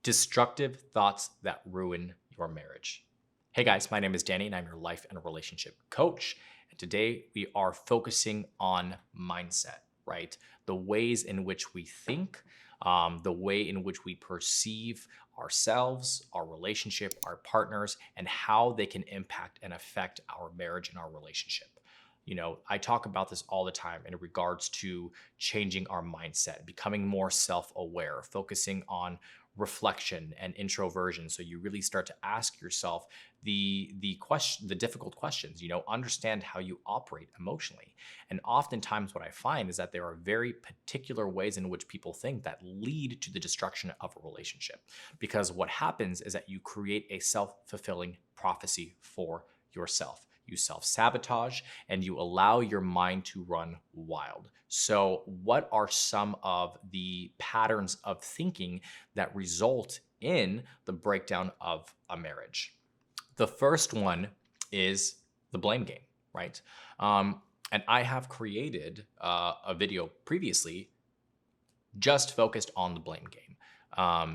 Destructive thoughts that ruin your marriage. Hey guys, my name is Danny and I'm your life and relationship coach. And today we are focusing on mindset, right? The ways in which we think, the way in which we perceive ourselves, our relationship, our partners, and how they can impact and affect our marriage and our relationship. I talk about this all the time in regards to changing our mindset, becoming more self-aware, focusing on reflection and introversion. So you really start to ask yourself the difficult questions, understand how you operate emotionally. And oftentimes what I find is that there are very particular ways in which people think that lead to the destruction of a relationship. Because what happens is that you create a self-fulfilling prophecy for yourself. You self-sabotage and you allow your mind to run wild. So what are some of the patterns of thinking that result in the breakdown of a marriage? The first one is the blame game, right? And I have created a video previously just focused on the blame game.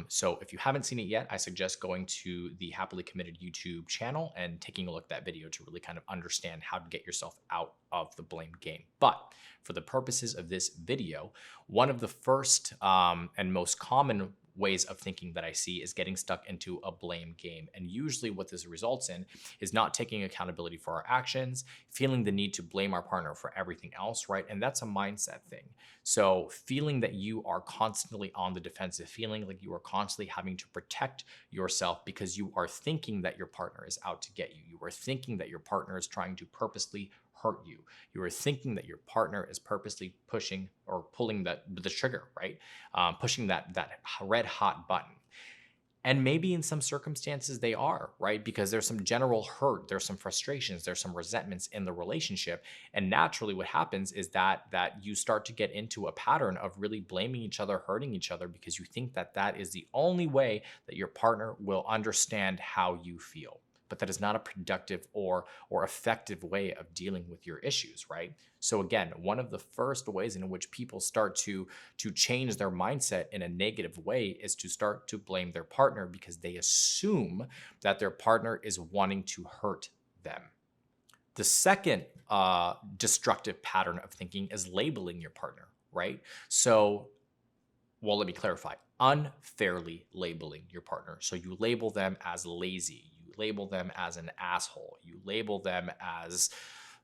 So if you haven't seen it yet, I suggest going to the Happily Committed YouTube channel and taking a look at that video to really kind of understand how to get yourself out of the blame game. But for the purposes of this video, one of the first and most common ways of thinking that I see is getting stuck into a blame game. And usually what this results in is not taking accountability for our actions, feeling the need to blame our partner for everything else, right? And that's a mindset thing. So feeling that you are constantly on the defensive, feeling like you are constantly having to protect yourself because you are thinking that your partner is out to get you. You are thinking that your partner is trying to purposely hurt you. You are thinking that your partner is purposely pushing or pulling the trigger, right? Pushing that red hot button. And maybe in some circumstances they are, right? Because there's some general hurt, there's some frustrations, there's some resentments in the relationship. And naturally what happens is that you start to get into a pattern of really blaming each other, hurting each other, because you think that that is the only way that your partner will understand how you feel. But that is not a productive or effective way of dealing with your issues, right? So again, one of the first ways in which people start to change their mindset in a negative way is to start to blame their partner because they assume that their partner is wanting to hurt them. The second destructive pattern of thinking is labeling your partner, right? So, well, let me clarify. Unfairly labeling your partner. So you label them as lazy. Label them as an asshole. You label them as,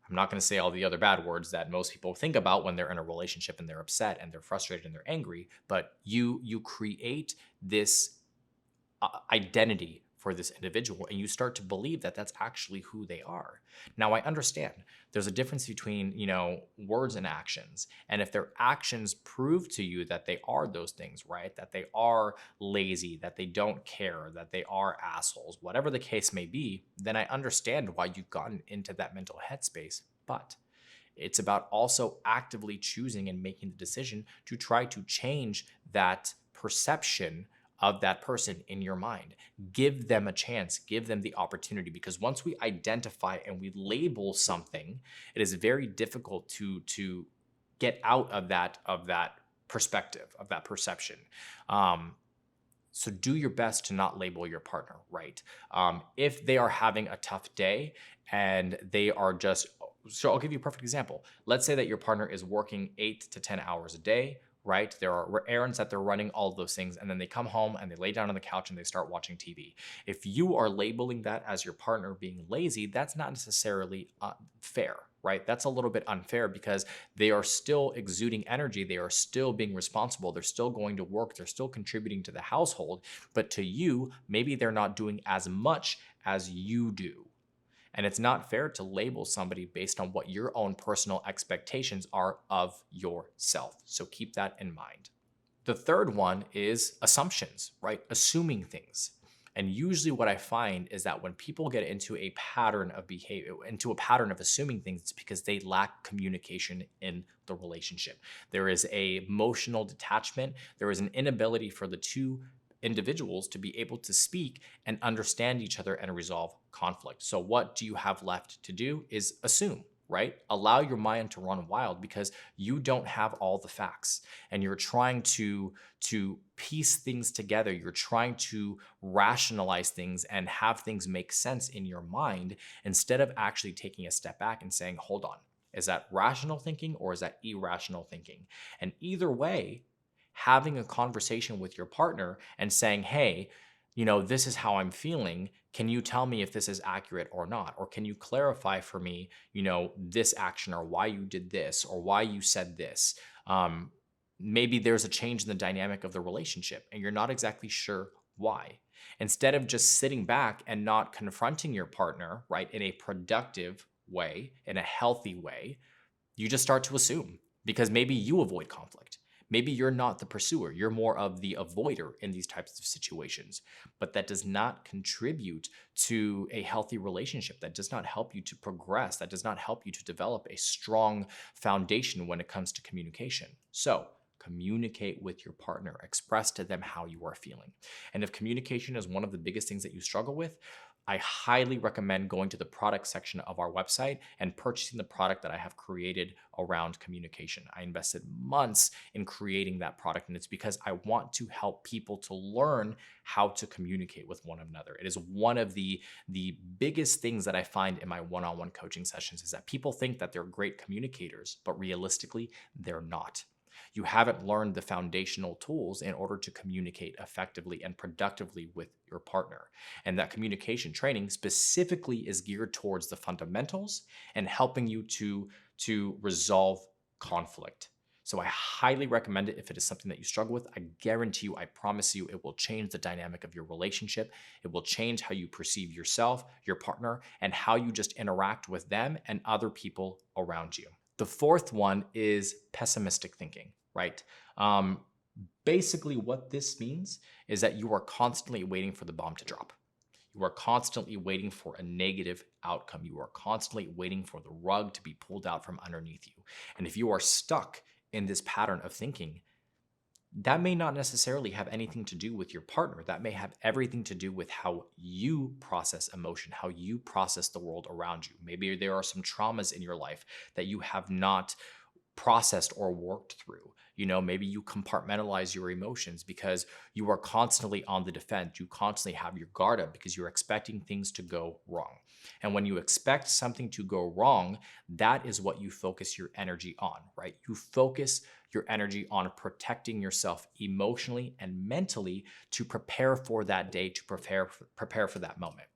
I'm not going to say all the other bad words that most people think about when they're in a relationship and they're upset and they're frustrated and they're angry, but you create this identity for this individual and you start to believe that that's actually who they are. Now I understand there's a difference between, words and actions. And if their actions prove to you that they are those things, right? That they are lazy, that they don't care, that they are assholes, whatever the case may be, then I understand why you've gotten into that mental headspace. But it's about also actively choosing and making the decision to try to change that perception of that person in your mind. Give them a chance, give them the opportunity, because once we identify and we label something, it is very difficult to get out of that perspective, of that perception. So do your best to not label your partner, right? If they are having a tough day and they are just, so I'll give you a perfect example. Let's say that your partner is working 8 to 10 hours a day, right? There are errands that they're running, all of those things. And then they come home and they lay down on the couch and they start watching TV. If you are labeling that as your partner being lazy, that's not necessarily fair, right? That's a little bit unfair because they are still exuding energy. They are still being responsible. They're still going to work. They're still contributing to the household. But to you, maybe they're not doing as much as you do. And it's not fair to label somebody based on what your own personal expectations are of yourself. So keep that in mind. The third one is assumptions, right? Assuming things. And usually what I find is that when people get into a pattern of behavior, into a pattern of assuming things, it's because they lack communication in the relationship. There is a emotional detachment. There is an inability for the two individuals to be able to speak and understand each other and resolve conflict. So what do you have left to do is assume. right? Allow your mind to run wild because you don't have all the facts and you're trying to piece things together. You're trying to rationalize things and have things make sense in your mind instead of actually taking a step back and saying, hold on, is that rational thinking or is that irrational thinking? And either way, having a conversation with your partner and saying, hey, this is how I'm feeling. Can you tell me if this is accurate or not? Or can you clarify for me, this action or why you did this or why you said this? Maybe there's a change in the dynamic of the relationship and you're not exactly sure why. Instead of just sitting back and not confronting your partner, right, in a productive way, in a healthy way, you just start to assume because maybe you avoid conflict. Maybe you're not the pursuer. You're more of the avoider in these types of situations. But that does not contribute to a healthy relationship. That does not help you to progress. That does not help you to develop a strong foundation when it comes to communication. So communicate with your partner. Express to them how you are feeling. And if communication is one of the biggest things that you struggle with, I highly recommend going to the product section of our website and purchasing the product that I have created around communication. I invested months in creating that product, and it's because I want to help people to learn how to communicate with one another. It is one of the biggest things that I find in my one-on-one coaching sessions is that people think that they're great communicators, but realistically, they're not. You haven't learned the foundational tools in order to communicate effectively and productively with your partner. And that communication training specifically is geared towards the fundamentals and helping you to resolve conflict. So I highly recommend it if it is something that you struggle with. I guarantee you, I promise you, it will change the dynamic of your relationship. It will change how you perceive yourself, your partner, and how you just interact with them and other people around you. The fourth one is pessimistic thinking, right? Basically, what this means is that you are constantly waiting for the bomb to drop. You are constantly waiting for a negative outcome. You are constantly waiting for the rug to be pulled out from underneath you. And if you are stuck in this pattern of thinking, that may not necessarily have anything to do with your partner. That may have everything to do with how you process emotion, how you process the world around you. Maybe there are some traumas in your life that you have not processed or worked through. Maybe you compartmentalize your emotions because you are constantly on the defense. You constantly have your guard up because you're expecting things to go wrong. And when you expect something to go wrong, that is what you focus your energy on, right? You focus your energy on protecting yourself emotionally and mentally to prepare for that day, to prepare for that moment.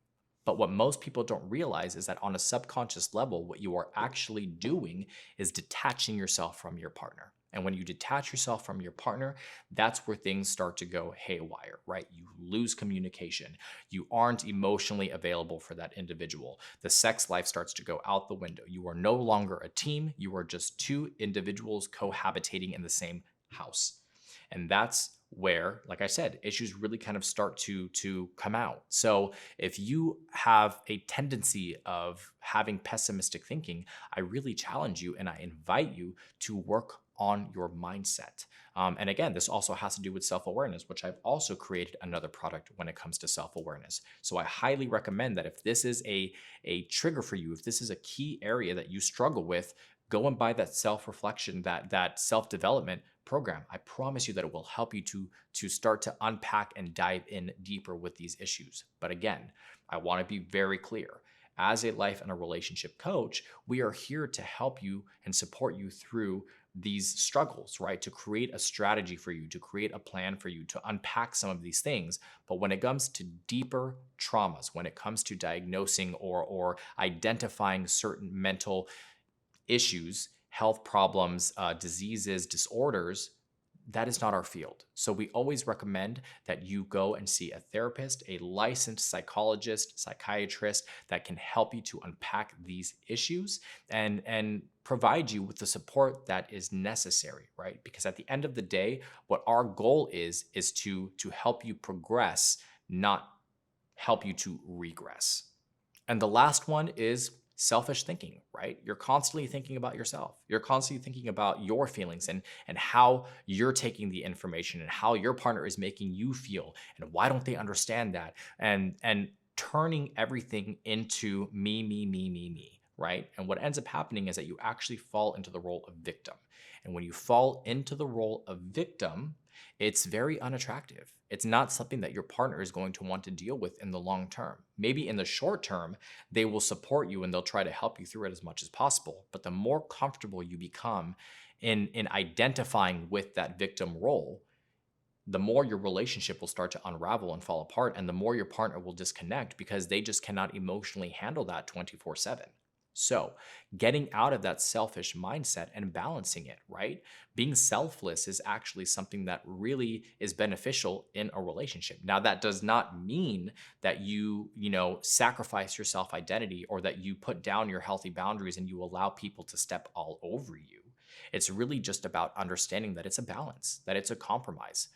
But what most people don't realize is that on a subconscious level, what you are actually doing is detaching yourself from your partner. And when you detach yourself from your partner, that's where things start to go haywire, right? You lose communication. You aren't emotionally available for that individual. The sex life starts to go out the window. You are no longer a team. You are just two individuals cohabitating in the same house. And that's where, like I said, issues really kind of start to come out. So if you have a tendency of having pessimistic thinking, I really challenge you and I invite you to work on your mindset. And again, this also has to do with self-awareness, which I've also created another product when it comes to self-awareness. So I highly recommend that if this is a trigger for you, if this is a key area that you struggle with, go and buy that self-reflection, that self-development program. I promise you that it will help you to start to unpack and dive in deeper with these issues. But again, I want to be very clear. As a life and a relationship coach, we are here to help you and support you through these struggles, right? To create a strategy for you, to create a plan for you, to unpack some of these things. But when it comes to deeper traumas, when it comes to diagnosing or identifying certain mental issues, health problems, diseases, disorders, that is not our field. So we always recommend that you go and see a therapist, a licensed psychologist, psychiatrist that can help you to unpack these issues and provide you with the support that is necessary, right? Because at the end of the day, what our goal is to help you progress, not help you to regress. And the last one is selfish thinking, right? You're constantly thinking about yourself. You're constantly thinking about your feelings and how you're taking the information and how your partner is making you feel and why don't they understand that? And turning everything into me, right? And what ends up happening is that you actually fall into the role of victim. And when you fall into the role of victim, it's very unattractive. It's not something that your partner is going to want to deal with in the long term. Maybe in the short term, they will support you and they'll try to help you through it as much as possible. But the more comfortable you become in identifying with that victim role, the more your relationship will start to unravel and fall apart, and the more your partner will disconnect because they just cannot emotionally handle that 24/7. So, getting out of that selfish mindset and balancing it, right? Being selfless is actually something that really is beneficial in a relationship. Now, that does not mean that you sacrifice your self identity or that you put down your healthy boundaries and you allow people to step all over you. It's really just about understanding that it's a balance, that it's a compromise.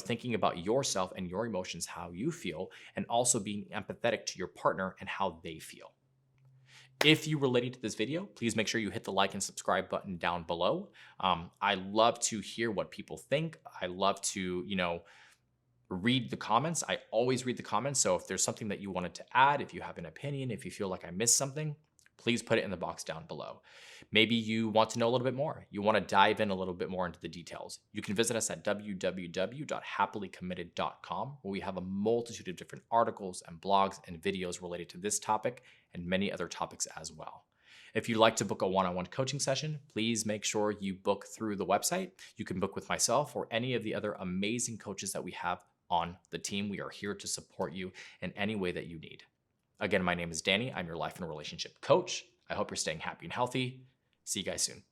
Thinking about yourself and your emotions, how you feel, and also being empathetic to your partner and how they feel. If you related to this video, please make sure you hit the like and subscribe button down below. I love to hear what people think. I love to, read the comments. I always read the comments. So if there's something that you wanted to add, if you have an opinion, if you feel like I missed something, please put it in the box down below. Maybe you want to know a little bit more. You want to dive in a little bit more into the details. You can visit us at www.happily-committed.com, where we have a multitude of different articles and blogs and videos related to this topic and many other topics as well. If you'd like to book a one-on-one coaching session, please make sure you book through the website. You can book with myself or any of the other amazing coaches that we have on the team. We are here to support you in any way that you need. Again, my name is Danny. I'm your life and relationship coach. I hope you're staying happy and healthy. See you guys soon.